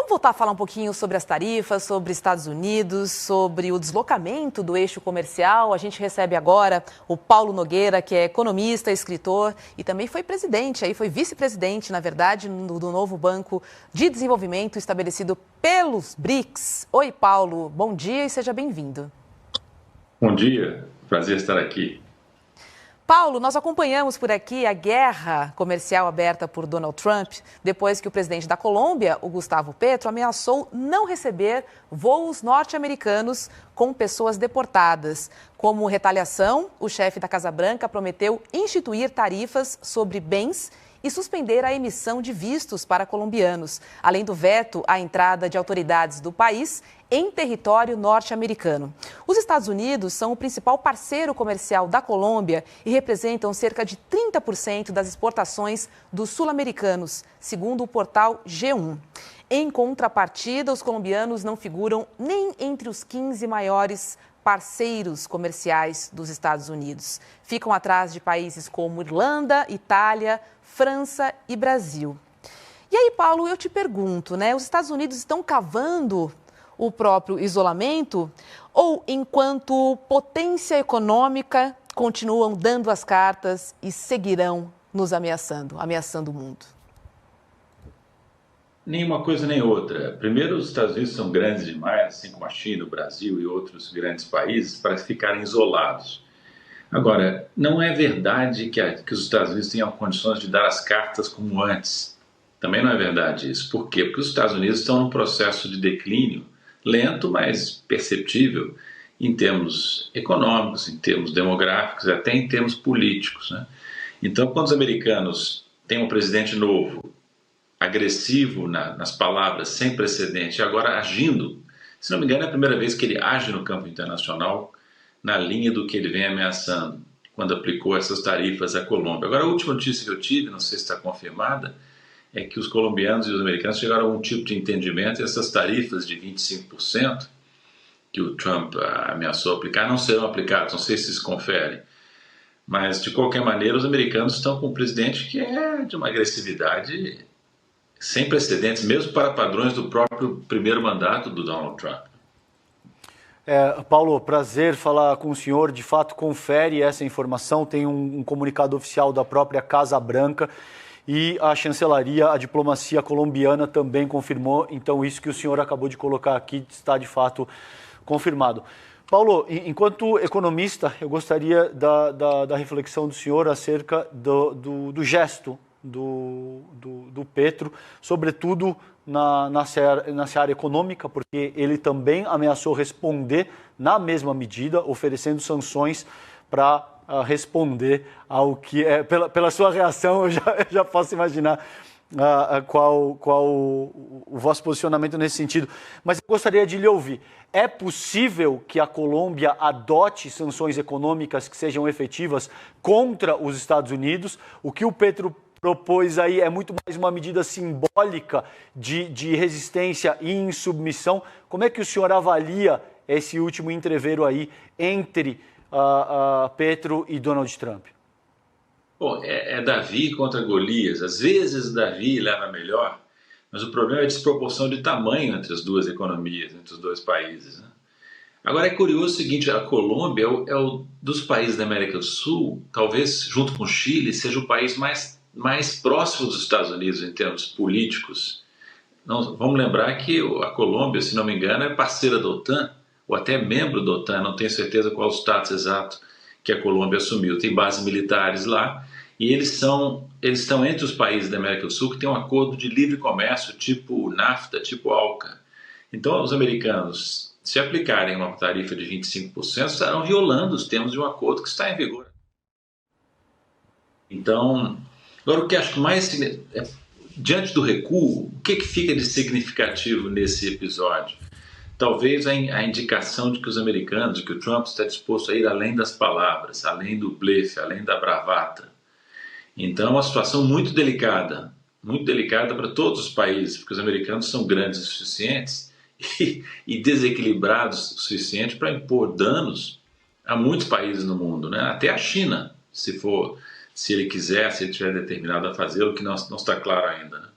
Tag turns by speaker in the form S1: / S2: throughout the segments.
S1: Vamos voltar a falar um pouquinho sobre as tarifas, sobre Estados Unidos, sobre o deslocamento do eixo comercial. A gente recebe agora o Paulo Nogueira, que é economista, escritor e também foi presidente, foi vice-presidente, na verdade, do novo Banco de Desenvolvimento estabelecido pelos BRICS. Oi, Paulo, bom dia e seja bem-vindo.
S2: Bom dia, prazer estar aqui.
S1: Paulo, nós acompanhamos por aqui a guerra comercial aberta por Donald Trump depois que o presidente da Colômbia, o Gustavo Petro, ameaçou não receber voos norte-americanos com pessoas deportadas. Como retaliação, o chefe da Casa Branca prometeu instituir tarifas sobre bens e suspender a emissão de vistos para colombianos, além do veto à entrada de autoridades do país em território norte-americano. Os Estados Unidos são o principal parceiro comercial da Colômbia e representam cerca de 30% das exportações dos sul-americanos, segundo o portal G1. Em contrapartida, os colombianos não figuram nem entre os 15 maiores parceiros comerciais dos Estados Unidos. Ficam atrás de países como Irlanda, Itália, França e Brasil. E aí, Paulo, eu te pergunto, os Estados Unidos estão cavando o próprio isolamento ou, enquanto potência econômica, continuam dando as cartas e seguirão nos ameaçando o mundo?
S2: Nenhuma coisa nem outra. Primeiro, os Estados Unidos são grandes demais, assim como a China, o Brasil e outros grandes países, para ficarem isolados. Agora, não é verdade que os Estados Unidos tenham condições de dar as cartas como antes. Também não é verdade isso. Por quê? Porque os Estados Unidos estão num processo de declínio lento, mas perceptível em termos econômicos, em termos demográficos, até em termos políticos, Então, quando os americanos têm um presidente novo, agressivo nas palavras, sem precedente, e agora agindo, se não me engano é a primeira vez que ele age no campo internacional na linha do que ele vem ameaçando, quando aplicou essas tarifas à Colômbia. Agora, a última notícia que eu tive, não sei se está confirmada, é que os colombianos e os americanos chegaram a algum tipo de entendimento e essas tarifas de 25% que o Trump ameaçou aplicar não serão aplicadas, não sei se se confere. Mas, de qualquer maneira, os americanos estão com um presidente que é de uma agressividade sem precedentes, mesmo para padrões do próprio primeiro mandato do Donald Trump.
S3: Paulo, prazer falar com o senhor. De fato, confere essa informação. Tem um comunicado oficial da própria Casa Branca e a chancelaria, a diplomacia colombiana também confirmou. Então, isso que o senhor acabou de colocar aqui está, de fato, confirmado. Paulo, enquanto economista, eu gostaria da reflexão do senhor acerca do gesto do Petro, sobretudo na seara econômica, porque ele também ameaçou responder na mesma medida, oferecendo sanções para responder ao que é. Pela sua reação, eu já posso imaginar qual o vosso posicionamento nesse sentido. Mas eu gostaria de lhe ouvir. É possível que a Colômbia adote sanções econômicas que sejam efetivas contra os Estados Unidos? O que o Petro propôs aí é muito mais uma medida simbólica de resistência e insubmissão. Como é que o senhor avalia esse último entreveiro aí entre Petro e Donald Trump?
S2: Bom, é Davi contra Golias. Às vezes Davi leva melhor, mas o problema é a desproporção de tamanho entre as duas economias, entre os dois países. Agora é curioso o seguinte, a Colômbia é o dos países da América do Sul, talvez junto com o Chile, seja o país mais próximo dos Estados Unidos em termos políticos. Vamos lembrar que a Colômbia, se não me engano, é parceira da OTAN, ou até membro da OTAN, não tenho certeza qual o status exato que a Colômbia assumiu. Tem bases militares lá e eles estão entre os países da América do Sul que têm um acordo de livre comércio tipo NAFTA, tipo ALCA. Então, os americanos, se aplicarem uma tarifa de 25%, estarão violando os termos de um acordo que está em vigor. Então, agora o que acho mais diante do recuo, o que fica de significativo nesse episódio? Talvez a indicação de que os americanos, de que o Trump está disposto a ir além das palavras, além do blefe, além da bravata. Então é uma situação muito delicada para todos os países, porque os americanos são grandes o suficientes e desequilibrados o suficiente para impor danos a muitos países no mundo, até a China, se ele quiser, se ele estiver determinado a fazê-lo, que não está claro ainda.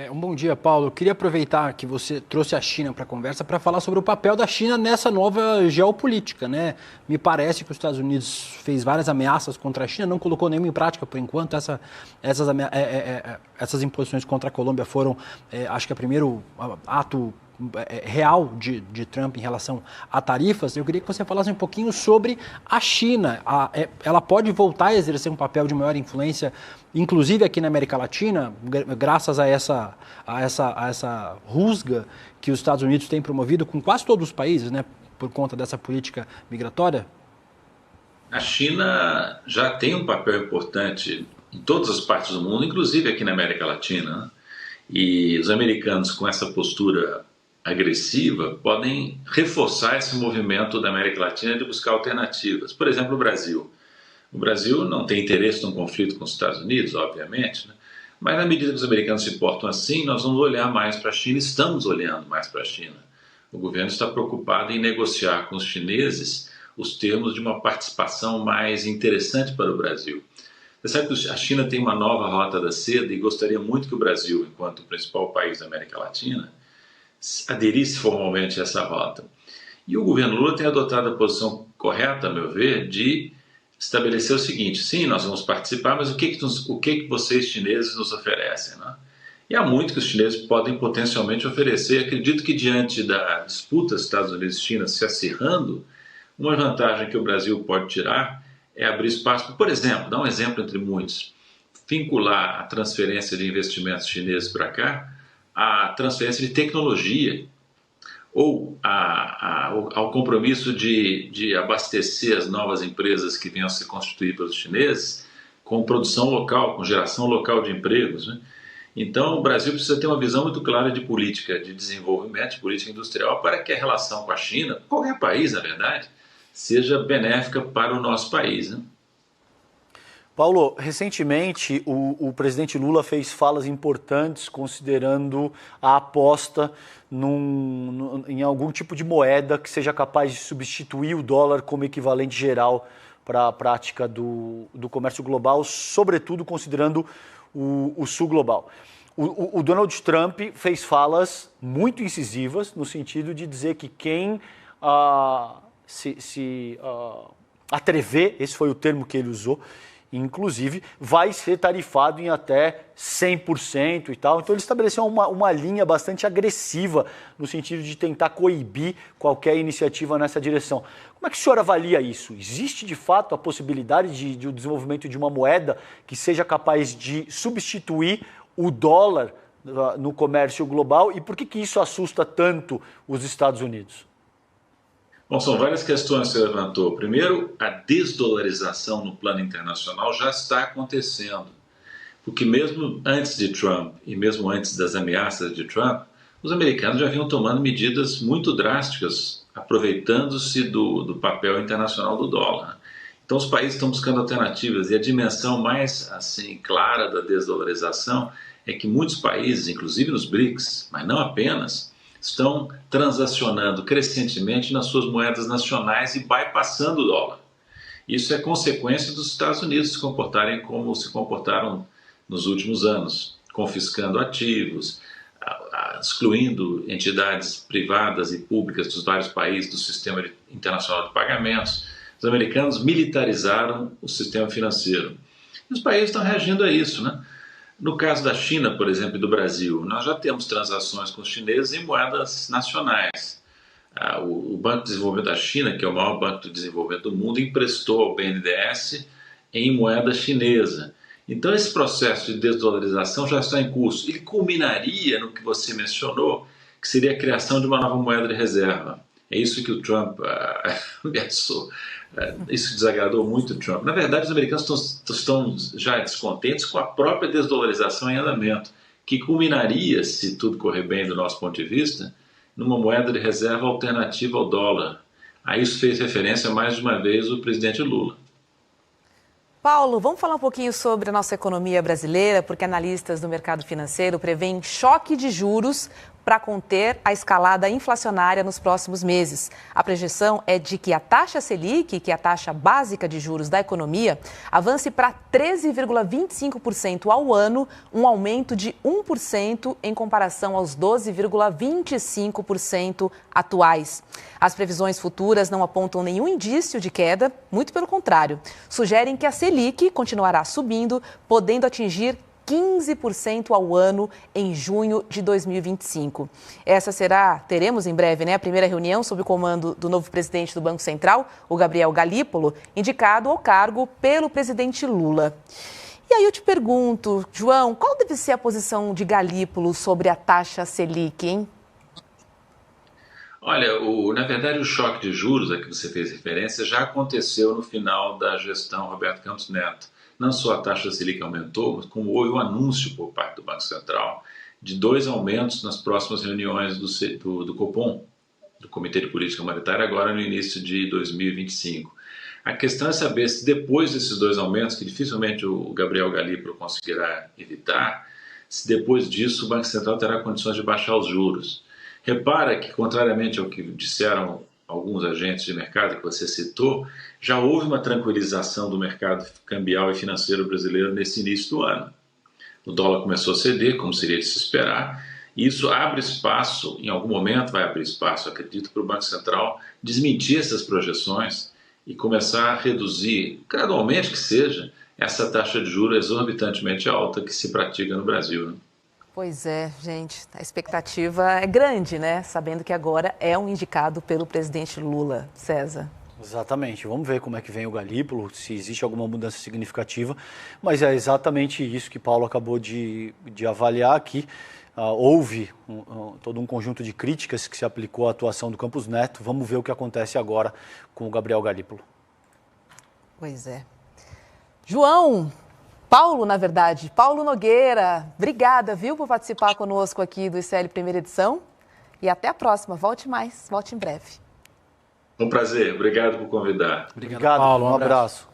S4: Um bom dia, Paulo. Eu queria aproveitar que você trouxe a China para a conversa para falar sobre o papel da China nessa nova geopolítica, né? Me parece que os Estados Unidos fez várias ameaças contra a China, não colocou nenhuma em prática por enquanto. Essas imposições contra a Colômbia foram, acho que, o primeiro ato real de Trump em relação a tarifas. Eu queria que você falasse um pouquinho sobre a China. Ela pode voltar a exercer um papel de maior influência, inclusive aqui na América Latina, graças a essa rusga que os Estados Unidos têm promovido com quase todos os países, né, por conta dessa política migratória?
S2: A China já tem um papel importante em todas as partes do mundo, inclusive aqui na América Latina, né? E os americanos, com essa postura agressiva, podem reforçar esse movimento da América Latina de buscar alternativas. Por exemplo, o Brasil. O Brasil não tem interesse num conflito com os Estados Unidos, obviamente, né? Mas na medida que os americanos se portam assim, nós vamos olhar mais para a China, estamos olhando mais para a China. O governo está preocupado em negociar com os chineses os termos de uma participação mais interessante para o Brasil. Você sabe que a China tem uma nova rota da seda e gostaria muito que o Brasil, enquanto o principal país da América Latina, aderisse formalmente a essa rota. E o governo Lula tem adotado a posição correta, a meu ver, de estabelecer o seguinte: sim, nós vamos participar, mas o que vocês chineses nos oferecem, né? E há muito que os chineses podem potencialmente oferecer. Acredito que diante da disputa Estados Unidos e China se acirrando, uma vantagem que o Brasil pode tirar é abrir espaço, por exemplo, dar um exemplo entre muitos, vincular a transferência de investimentos chineses para cá à transferência de tecnologia ou ao compromisso de abastecer as novas empresas que venham a se constituir pelos chineses com produção local, com geração local de empregos, né? Então, o Brasil precisa ter uma visão muito clara de política de desenvolvimento, de política industrial, para que a relação com a China, qualquer país, na verdade, seja benéfica para o nosso país, né?
S3: Paulo, recentemente o presidente Lula fez falas importantes considerando a aposta em algum tipo de moeda que seja capaz de substituir o dólar como equivalente geral para a prática do comércio global, sobretudo considerando o sul global. O Donald Trump fez falas muito incisivas no sentido de dizer que quem se atrever, esse foi o termo que ele usou, inclusive, vai ser tarifado em até 100% e tal. Então ele estabeleceu uma linha bastante agressiva no sentido de tentar coibir qualquer iniciativa nessa direção. Como é que o senhor avalia isso? Existe de fato a possibilidade de o desenvolvimento de uma moeda que seja capaz de substituir o dólar no comércio global, e por que isso assusta tanto os Estados Unidos?
S2: Bom, são várias questões que você levantou. Primeiro, a desdolarização no plano internacional já está acontecendo, porque mesmo antes de Trump e mesmo antes das ameaças de Trump, os americanos já vinham tomando medidas muito drásticas, aproveitando-se do papel internacional do dólar. Então os países estão buscando alternativas, e a dimensão mais clara da desdolarização é que muitos países, inclusive nos BRICS, mas não apenas, estão transacionando crescentemente nas suas moedas nacionais e bypassando o dólar. Isso é consequência dos Estados Unidos se comportarem como se comportaram nos últimos anos, confiscando ativos, excluindo entidades privadas e públicas dos vários países do sistema internacional de pagamentos. Os americanos militarizaram o sistema financeiro. E os países estão reagindo a isso, né? No caso da China, por exemplo, e do Brasil, nós já temos transações com os chineses em moedas nacionais. O Banco de Desenvolvimento da China, que é o maior banco de desenvolvimento do mundo, emprestou ao BNDES em moeda chinesa. Então esse processo de desdolarização já está em curso. Ele culminaria no que você mencionou, que seria a criação de uma nova moeda de reserva. É isso que o Trump ameaçou. Isso desagradou muito o Trump. Na verdade, os americanos estão já descontentes com a própria desdolarização em andamento, que culminaria, se tudo correr bem do nosso ponto de vista, numa moeda de reserva alternativa ao dólar. A isso fez referência mais de uma vez o presidente Lula.
S1: Paulo, vamos falar um pouquinho sobre a nossa economia brasileira, porque analistas do mercado financeiro prevêem choque de juros para conter a escalada inflacionária nos próximos meses. A projeção é de que a taxa Selic, que é a taxa básica de juros da economia, avance para 13,25% ao ano, um aumento de 1% em comparação aos 12,25% atuais. As previsões futuras não apontam nenhum indício de queda, muito pelo contrário. Sugerem que a Selic continuará subindo, podendo atingir 15% ao ano em junho de 2025. Teremos em breve, a primeira reunião sob o comando do novo presidente do Banco Central, o Gabriel Galípolo, indicado ao cargo pelo presidente Lula. E aí eu te pergunto, João, qual deve ser a posição de Galípolo sobre a taxa Selic, hein?
S2: Olha, na verdade o choque de juros a que você fez referência já aconteceu no final da gestão Roberto Campos Neto. Não só a taxa Selic aumentou, mas como houve um anúncio por parte do Banco Central de 2 aumentos nas próximas reuniões do Copom, do Comitê de Política Monetária, agora no início de 2025. A questão é saber se depois desses 2 aumentos, que dificilmente o Gabriel Galípolo conseguirá evitar, se depois disso o Banco Central terá condições de baixar os juros. Repara que, contrariamente ao que disseram alguns agentes de mercado que você citou, já houve uma tranquilização do mercado cambial e financeiro brasileiro nesse início do ano. O dólar começou a ceder, como seria de se esperar, e isso abre espaço, em algum momento vai abrir espaço, acredito, para o Banco Central desmentir essas projeções e começar a reduzir, gradualmente que seja, essa taxa de juros exorbitantemente alta que se pratica no Brasil, né?
S1: Pois é, gente, a expectativa é grande, sabendo que agora é um indicado pelo presidente Lula. César.
S3: Exatamente. Vamos ver como é que vem o Galípolo, se existe alguma mudança significativa, mas é exatamente isso que Paulo acabou de avaliar aqui. Houve todo um conjunto de críticas que se aplicou à atuação do Campos Neto. Vamos ver o que acontece agora com o Gabriel Galípolo.
S1: Pois é. Paulo Nogueira, obrigada, por participar conosco aqui do ICL Primeira Edição. E até a próxima. Volte em breve.
S2: Um prazer, obrigado por convidar.
S3: Obrigado, Paulo, um abraço.